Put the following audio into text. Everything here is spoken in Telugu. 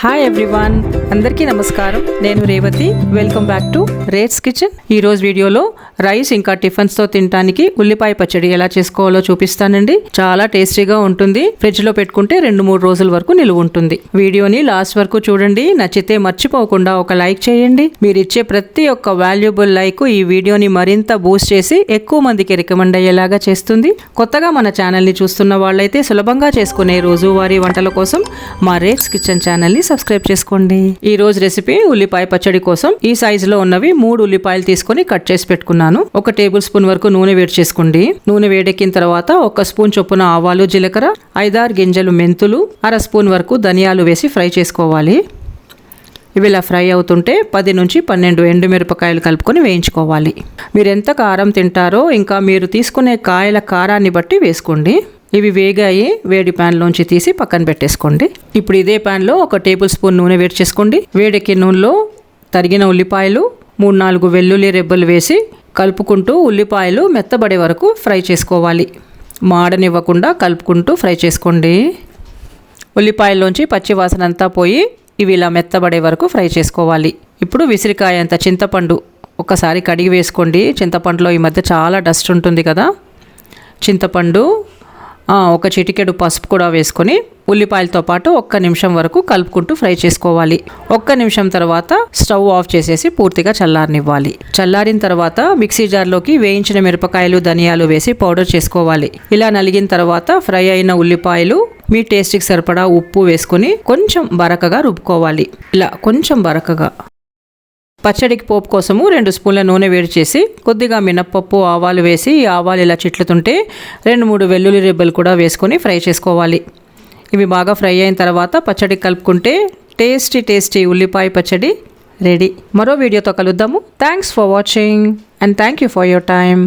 హాయ్ ఎవ్రీవన్, అందరికీ నమస్కారం. నేను Revathi. Welcome back to rates kitchen. ఈరోజు వీడియోలో రైస్ ఇంకా టిఫిన్స్తో తినడానికి ఉల్లిపాయ పచ్చడి ఎలా చేసుకోవాలో చూపిస్తానండి. చాలా టేస్టీగా ఉంటుంది. ఫ్రిడ్జ్లో పెట్టుకుంటే 2-3 రోజుల వరకు నిలువ ఉంటుంది. వీడియోని లాస్ట్ వరకు చూడండి. నచ్చితే మర్చిపోకుండా ఒక లైక్ చేయండి. మీరు ఇచ్చే ప్రతి ఒక్క వాల్యుబుల్ లైక్ ఈ వీడియోని మరింత బూస్ట్ చేసి ఎక్కువ మందికి రికమెండ్ అయ్యేలాగా చేస్తుంది. కొత్తగా మన ఛానల్ని చూస్తున్న వాళ్ళైతే సులభంగా చేసుకునే రోజువారీ వంటల కోసం మా రేట్స్ కిచెన్ ఛానల్ని సబ్స్క్రైబ్ చేసుకోండి. ఈ రోజు రెసిపీ ఉల్లిపాయ పచ్చడి కోసం ఈ సైజులో ఉన్నవి 3 ఉల్లిపాయలు తీసుకొని కట్ చేసి పెట్టుకున్నాను. 1 టేబుల్ స్పూన్ వరకు నూనె వేడి చేసుకోండి. నూనె వేడెక్కిన తర్వాత 1 స్పూన్ చొప్పున ఆవాలు, జీలకర్ర, 5-6 గింజలు మెంతులు, 1/2 స్పూన్ వరకు ధనియాలు వేసి ఫ్రై చేసుకోవాలి. ఇవి ఇలా ఫ్రై అవుతుంటే 10 నుంచి 12 ఎండుమిరపకాయలు కలుపుకొని వేయించుకోవాలి. మీరు ఎంత కారం తింటారో ఇంకా మీరు తీసుకునే కాయల కారాన్ని బట్టి వేసుకోండి. ఇవి వేగాయి. వేడి ప్యాన్లోంచి తీసి పక్కన పెట్టేసుకోండి. ఇప్పుడు ఇదే ప్యాన్లో 1 టేబుల్ స్పూన్ నూనె వేడి చేసుకోండి. వేడెక్కిన నూనెలో తరిగిన ఉల్లిపాయలు, 3-4 వెల్లుల్లి రెబ్బలు వేసి కలుపుకుంటూ ఉల్లిపాయలు మెత్తబడే వరకు ఫ్రై చేసుకోవాలి. మాడనివ్వకుండా కలుపుకుంటూ ఫ్రై చేసుకోండి. ఉల్లిపాయల్లోంచి పచ్చి వాసన అంతా పోయి ఇవి ఇలా మెత్తబడే వరకు ఫ్రై చేసుకోవాలి. ఇప్పుడు విసిరికాయ అంత చింతపండు ఒకసారి కడిగి వేసుకోండి. చింతపండులో ఈ మధ్య చాలా డస్ట్ ఉంటుంది కదా. చింతపండు, 1 చిటికెడు పసుపు కూడా వేసుకొని ఉల్లిపాయలతో పాటు 1 నిమిషం వరకు కలుపుకుంటూ ఫ్రై చేసుకోవాలి. 1 నిమిషం తర్వాత స్టవ్ ఆఫ్ చేసేసి పూర్తిగా చల్లారనివ్వాలి. చల్లారిన తర్వాత మిక్సీ జార్లోకి వేయించిన మిరపకాయలు, ధనియాలు వేసి పౌడర్ చేసుకోవాలి. ఇలా నలిగిన తర్వాత ఫ్రై అయిన ఉల్లిపాయలు, మీ టేస్ట్కి సరిపడా ఉప్పు వేసుకొని కొంచెం బరకగా రుబ్బుకోవాలి. ఇలా కొంచెం బరకగా. పచ్చడికి పోపు కోసము 2 స్పూన్ల నూనె వేడి చేసి కొద్దిగా మినప్పప్పు, ఆవాలు వేసి ఈ ఆవాలు ఇలా చిట్లుతుంటే 2-3 వెల్లుల్లి రెబ్బలు కూడా వేసుకొని ఫ్రై చేసుకోవాలి. ఇవి బాగా ఫ్రై అయిన తర్వాత పచ్చడికి కలుపుకుంటే టేస్టీ ఉల్లిపాయ పచ్చడి రెడీ. మరో వీడియోతో కలుద్దాము. Thanks for watching and thank you for your time.